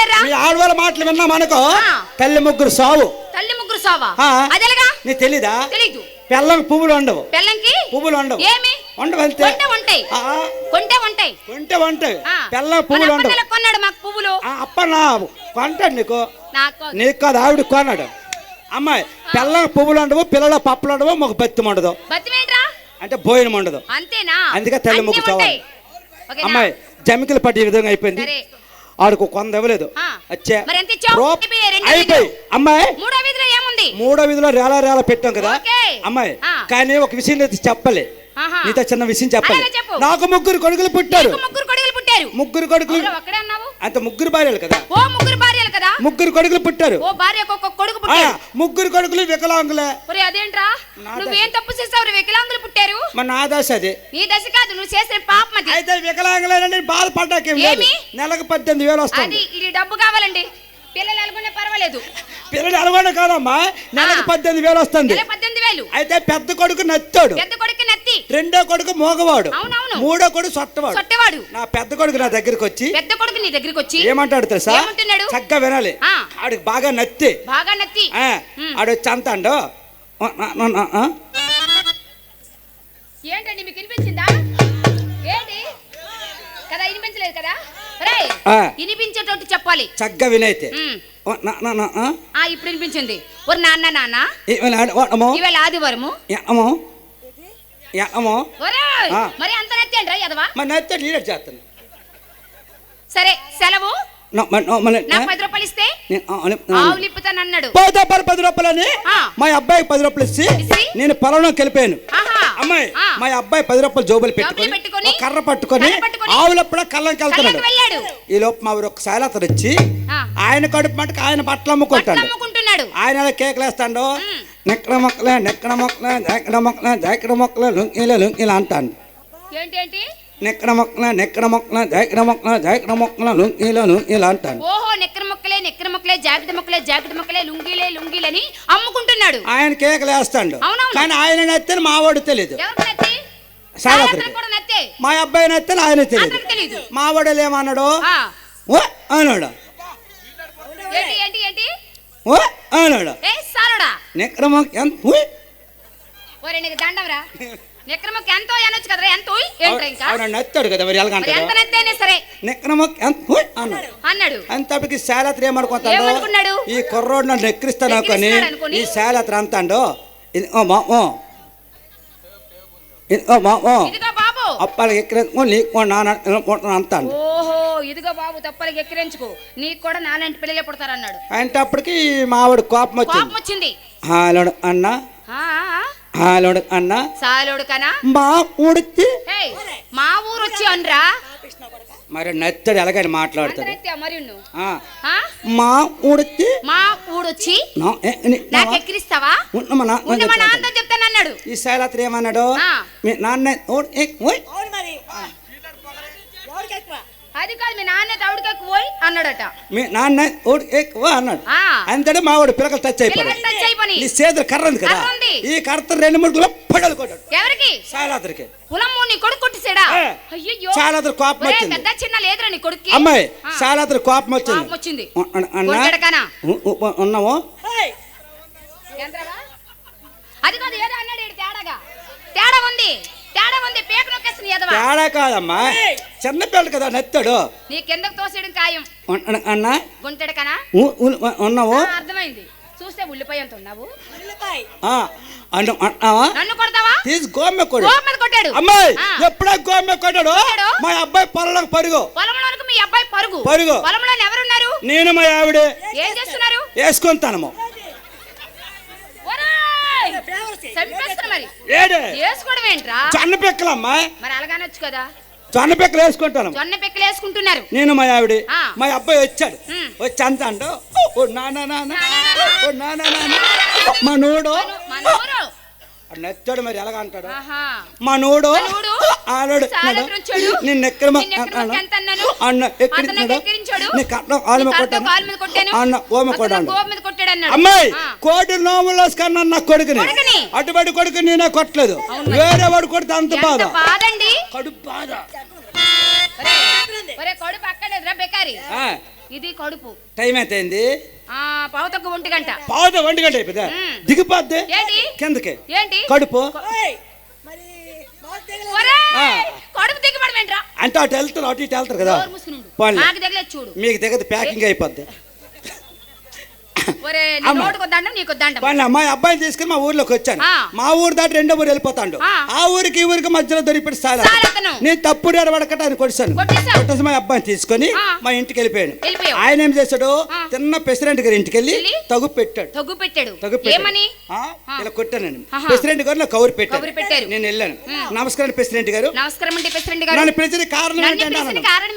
చెప్తున్నారా? మీ ఆడవాళ్ళ మాటలు విన్నాం అనుకో, తల్లి ముగ్గురు సావు. తల్లి ముగ్గురు సావా? అదేలాగా నీకు తెలీదా? తెలీదు. పిల్లంకి పువ్వులు ఉండవు. పిల్లంకి పువ్వులు ఉండవు. ఏమి ఉండవు అంతే. ఉంటాయి. పిల్ల పువ్వులు ఉండవు. కొన్నాడు మాకు పువ్వులు. అప్పన్నా కొంటాడు నీకు కాదు, ఆవిడ కొన్నాడు. అమ్మాయి పిల్లకి పువ్వులు ఉండవు, పిల్లల పప్పులు ఉండవు, మాకు బత్తి ఉండదు. అంటే భోజనం ఉండదు. అంతేనా? అందుకే తల్లి ముగ్గురు చావాలి. అమ్మాయి జమికలు పట్టి విధంగా అయిపోయింది. ఆడుకు కొంద ఇవ్వలేదు. అయిపోయి అమ్మాయి మూడో వీధిలో రేల పెట్టాం కదా అమ్మాయి. కానీ ఒక విషయం చెప్పలే, నీతో చిన్న విషయం చెప్పాలి. నాకు ముగ్గురు కొడుకులు పుట్టారు. ముగ్గురు కొడుకులు అంత ముగ్గురు భార్యలు కదా. ముగ్గురు కొడుకులు పుట్టారు. ముగ్గురు కొడుకులు వికలాంగులే. అదేంట్రా నువ్వేం తప్పు చేసావు? వికలాంగులు పుట్టారు. మరి నా దశ అది. నీ దశ కాదు, నువ్వు చేసిన పాపం అది. అయితే వికలాంగులేనండి బాధపడ్డాకేం లేదు. నెలకు 18,000 వస్తుంది. ఇది డబ్బు కావాలండి. పిల్లలు అనుకునే పర్వాలేదు. పిల్లలు అనుకోండి కాదమ్మా, నెలకు 18,000 వస్తుంది. 18,000. అయితే పెద్ద కొడుకు నత్తాడు, రెండో కొడుకు మోగవాడు, మూడో కొడుకు సొట్టవాడు. నా పెద్ద కొడుకు నా దగ్గరికి వచ్చి ఏమంటాడు తెలుసా? చక్కగా వినాలి. ఆడికి బాగా నత్తి ఆడు వచ్చి అంతాడు. ఏంటండి మీకు వినిపించిందా? ఏంటి కదా వినిపించలేదు కదా? వినిపించేటట్టు చెప్పాలి. చక్కగా వినైతే ఇప్పుడు వినిపించింది. ఒక నాన్న ఇవాళ ఆదివారము మరి అంత నచ్చండి రా యదవా. చేస్తాను. సరే సెలవు. నాకు 10 రూపాయలు ఇస్తే ఆవులు ఇప్పుతానన్నాడు. 10 రూపాయలని మా అబ్బాయికి 10 రూపాయలు ఇచ్చి నేను పొలంలో కలిపాను. అమ్మాయి మా అబ్బాయి 10 రూపాయలు జోబులు పెట్టుకొని కర్ర పట్టుకొని ఆవులప్పుడు కళ్ళకి వెళ్తున్నాడు. ఈ లోపు మా ఊరు ఒక శైలతను వచ్చి ఆయన కడుపు మటుకు ఆయన బట్టలు అమ్ముకుంటాడు. ఆయన కేకలు వేస్తాడు. నెక్కడ మొక్కలే లుంగిలా అంటాను. ఏంటి నెక్కడ మొక్కల లుంగిలా అంటాను. ఓహో నెక్కర మొక్కలే జాకెట్ మొక్కలే లుంగిలని అమ్ముకుంటున్నాడు. ఆయన కేకలు వేస్తాడు. కానీ ఆయన నచ్చని మావాడు తెలియదు. మా అబ్బాయి నచ్చని ఆయన తెలియదు. మావాడు ఏమన్నాడు అన్నాడు. అన్నాడు నెక్కడ మొక్క ఎంతో అనొచ్చు కదరా. ఎంత నచ్చాడు కదా మరి అన్నాడు. అంతటికి శాలత్రి ఏమనుకుంటాడు? ఈ కుర్రోడు నన్ను ఎక్కిరిస్తాను కానీ ఈ శాలత్రి అంతాడు. అప్పాలకి ఎక్కిరించుకో నీకు అంతాడు. ఓహో ఇదిగో బాబు తప్పలకి ఎక్కిరించుకో నీకు కూడా నాలాంటి పిల్లలే పుడతారన్నాడు. అంటే అప్పటికి మావాడు కోపం వచ్చింది. అన్నా సాలోడు కనా మా ఊడికి మా ఊరు వచ్చి అనరా. మరి నచ్చడు ఎలాగని మాట్లాడుతాడు. మా ఊడొచ్చి నాకు ఎక్కిరిస్తావా? చెప్తానన్నాడు. ఈ శైలత్రి ఏమన్నాడు? మీ నాన్న అది కాదు మీ నాన్న తౌడికి ఎక్కువ అన్నాడట. మీ నాన్న ఎక్కువ అన్నాడు. అంతటే మా వాడు పిల్లకలు టచ్ అయిపోయి నీ చేతులు కర్ర ఉంది కదా, ఈ కర్ర 2-3 పడలు కొట్టాడు. ఎవరికి? శైలత్రికి. నీ కొడుకు కొట్టిసాడా? శైలత్రి కోపం వచ్చింది. పెద్ద చిన్న లేదురా నీ కొడుకు. అమ్మాయి శైలత్రి కోపం వచ్చింది. ఉన్నావు అది కాదు ఏదో అన్నాడు. తేడా ఉంది పేక నొక్కేస్తుంది. తేడా కాదమ్మా, చిన్న పిల్లడు కదా నత్తాడు. నీకెందుకు తోసేయడం ఖాయం అన్నా. గుంటెడు కనా ఉన్నావు? అర్థమైంది. చూస్తే ఉల్లిపాయ అంత ఉన్నావు. నన్ను కొడతావా? తీసి గోమె కొట్టాడు. అమ్మాయి ఎప్పుడా గోమె కొట్టాడు? మా అబ్బాయి పొలంలోకి పొలంలోకి మీ అబ్బాయి పరుగు. పొలంలో ఎవరున్నారు? నేను మా ఆవిడ. ఏం చేస్తున్నారు? వేసుకుంటాను. జొన్న పిక్కలమ్మా. మరి అలాగనొచ్చు కదా. జొన్న పిక్కలు వేసుకుంటాను. జొన్న పిక్కలు వేసుకుంటున్నారు. నేను మా ఆవిడ. మా అబ్బాయి వచ్చాడు. వచ్చి అంత అంటూ మా నోడు నచ్చాడు. మరి ఎలాగ అంటాడు? మా నోడు నిన్న ఎక్కడ అన్న ఎక్కడిచ్చాడు నీ కట్నం అన్న ఓమ కొట్టాడు. అమ్మాయి కోటి నోములు కన్నా నా కొడుకుని అటుబడి కొడుకు నేనే కొట్టలేదు, వేరే వాడు కొడితే అంత బాధ. కడుపు బాధ. ఇది కడుపు. టైం ఎంత అయింది? పావు తక్కువ 1 గంట. పావు 1 గంట అయిపోయిందా? దిగిపోద్ది ఏంటి కిందకి. ఏంటి కడుపు కడుపు దిగబడమేంట్రా అంటే అటు వెళ్తారు, అటు ఇటు వెళ్తారు కదా. నాకు దిగలేదు చూడు. మీకు దిగదు, ప్యాకింగ్ అయిపోద్ది. అమ్మాయి అబ్బాయిని తీసుకుని మా ఊర్లోకి వచ్చాను. మా ఊరు దాటి రెండో ఊరు వెళ్ళిపోతాడు. ఆ ఊరికి ఈ ఊరికి మధ్యలో దొరికిపెట్టి సాల నేను తప్పుడు ఎడబడకట ఆయన కొట్టాను. కొట్టేసి మా అబ్బాయిని తీసుకొని మా ఇంటికి వెళ్ళిపోయాను. ఆయన ఏం చేశాడు, తిన్న ప్రెసిడెంట్ గారి ఇంటికి వెళ్ళి తగు పెట్టాడు. ఇలా కొట్టాను. ప్రెసిడెంట్ గారు నాకు కౌరు పెట్టారు. నేను వెళ్ళాను. నమస్కారం ప్రెసిడెంట్ గారు. నన్ను పిలిచిన కారణం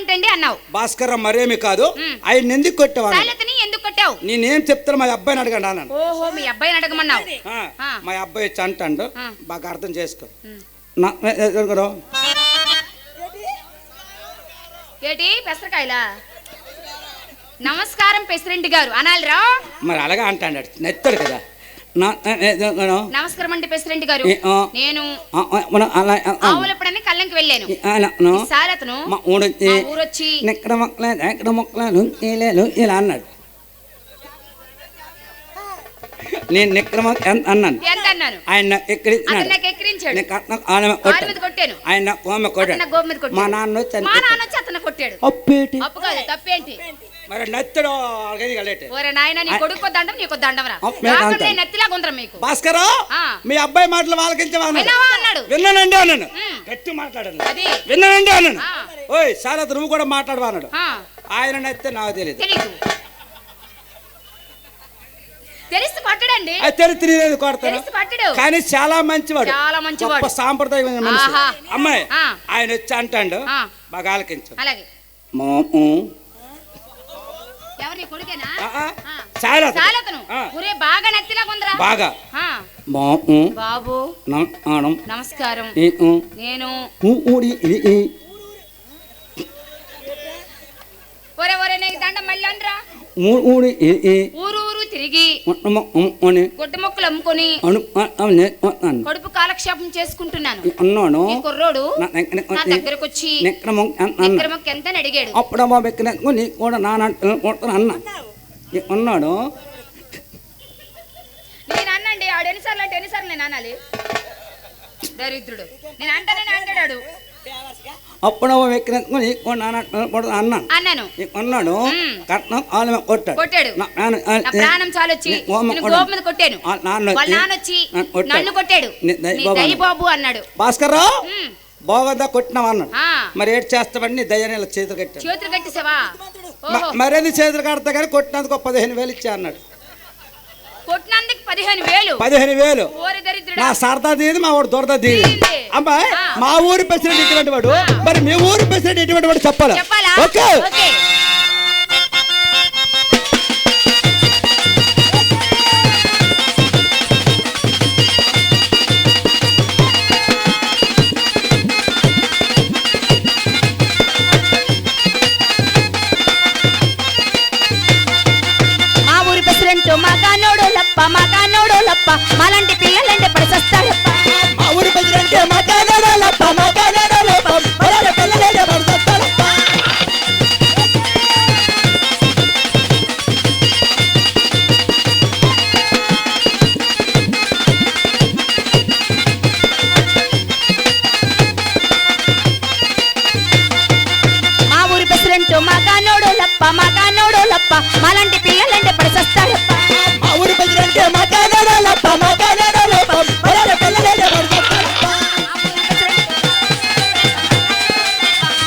ఏంటండి అన్నావు. భాస్కర్ మరేమి కాదు, ఆయన ఎందుకు కొట్టావు? నేనేం చెప్తాను మా అబ్బాయిని అడగండి అన్నాను. ఓహో మీ అబ్బాయిని అడగమన్నావు. మా అబ్బాయి వచ్చి అంటాడు, బాగా అర్థం చేసుకో. ఏంటి పెసరకాయలా? నమస్కారం ప్రెసిడెంట్ గారు అనాలిరా. మరి అలాగా అంటాడు, నెత్తాడు కదా. నమస్కారం అండి ప్రెసిడెంట్ గారు. నేను ఆవులప్పుడని కళ్ళంకి వెళ్ళాను. సారతను ఊరొచ్చి ఇలా అన్నాడు. నేను నిక్రమ అన్నాను. ఆయన మా నాన్న కొట్టాడు. తప్పేంటి మరి నత్తడు భాస్కర్ మీ అబ్బాయి మాటలు వాళ్ళకించమన్నాడు. విన్నానండి అన్నాను. గట్టి మాట్లాడాను. విన్నానండి అన్నాను. ఓయ్ సారథ నువ్వు కూడా మాట్లాడవా అన్నాడు. ఆయన నత్తే నాకు తెలియదు. తెలియదు కొడతాను, కానీ చాలా మంచివాడు, గొప్ప సాంప్రదాయమైన మనిషి. అమ్మాయి ఆయన వచ్చి అంటాడు, బాగా ఆలకించు. బాగా బాబు నమస్కారం. నేను దండం మళ్ళీ అనరా. ఊరు తిరిగి గుడ్డ మొక్కలు అమ్ముకొని కడుపు కాలక్షేపం చేసుకుంటున్నాను. కుర్రోడు నా దగ్గరకు వచ్చి మొక్క ఎంత అడిగాడు. అప్పుడు కూడా అన్నా అన్నాడు. నేను అన్నండి ఆడు ఎన్నిసార్లు అంటే ఎన్నిసార్లు నేను అనాలి. దరిద్రుడు నేను అంటాడు. అప్పుడు అన్నాను అన్నాడు. కొట్టాడు. ప్రాణం చాలొచ్చి గోపు మీద కొట్టాను. నాన్నొచ్చి నన్ను కొట్టాడు. బాబు అన్నాడు. భాస్కర్ బాగా కొట్టినావు అన్నాడు. మరి ఏడు చేస్తామని దయ్యాన్ని చేతులు కట్టేసావా? మరేది చేతులు కడతా కానీ కొట్టినందుకు 15,000 ఇచ్చా అన్నాడు. కొట్టినందుకు 15,000. 15,000 నా సరదా తీది, మా వాడు దొరద తీది. అమ్మాయి మా ఊరి ప్రెసిడెంట్ ఎటువంటి వాడు, మరి మీ ఊరి ప్రెసిడెంట్ ఎటువంటి వాడు చెప్పాలా? ఓకే మగానోడు లప్ప మాలాంటి పిల్లలంటే పడిసొస్తాడప్ప. మా ఊరి ప్రెసిడెంట్ మగానోడు లప్ప పిల్లలంటే పడిసొస్తాడప్ప. మా ఊరి ప్రెసిడెంట్ మగానోడు లప్ప మాలాంటి పిల్లలంటే పడిసొస్తాడప్ప. ఊరి ప్రెసిడెంట్ మగానోడు లప్ప పిల్లలంటే పడిసొస్తాడప్ప.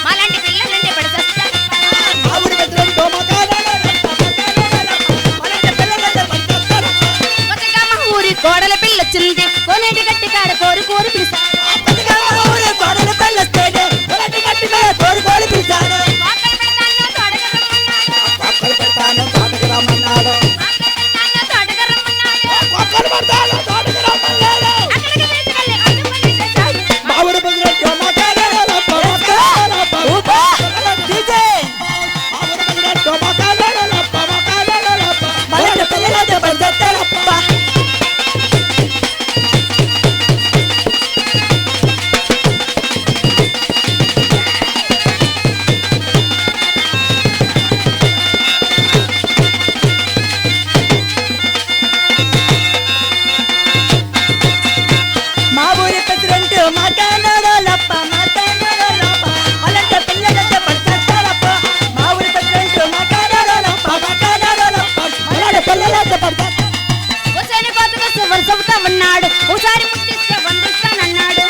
మాలాంటి పిల్లలంటే పడిసొస్తాడప్ప. ఊరి ప్రెసిడెంట్ మా ఊరి కోడల పిల్లొచ్చింది, కొనేటి గట్టి కాడ కోరి పిలిచాడు. ఉన్నాడు ఒకసారి ముద్దిస్తే వందిస్తానన్నాడు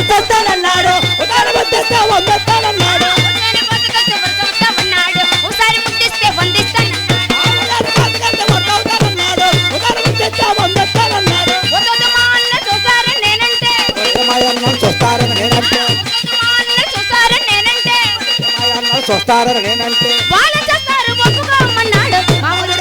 వస్తానన్నాడు ఒకసారి ముద్దిస్తే వందిస్తానన్నాడు ఉన్నాడు ఒకసారి ముద్దిస్తే వందిస్తానన్నాడు మా అన్న చూసారని నేనంటే చూస్తారని నేనంటే వాళ్ళు చేస్తారు ఒప్పుకోమన్నాడు మా ఊరు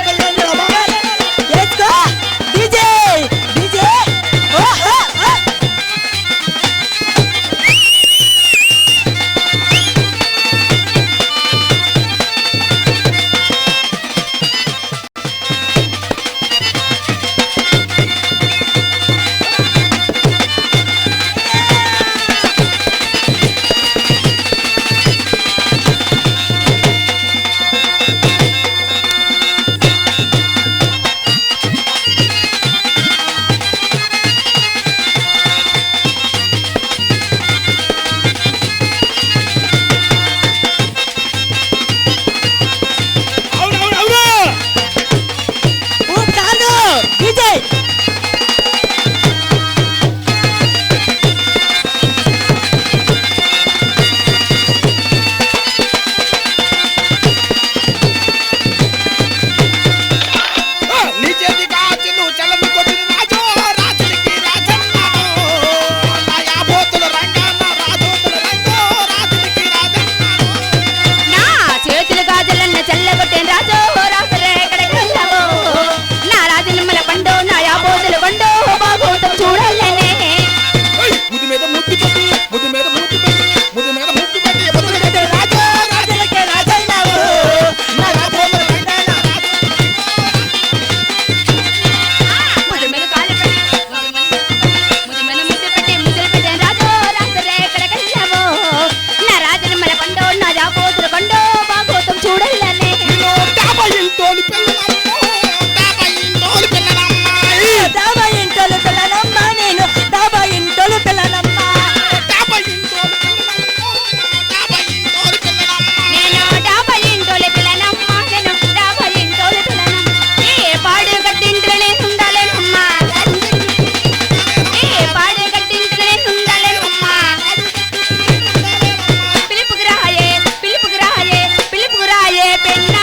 పిలుపుకు రాయే పెన్న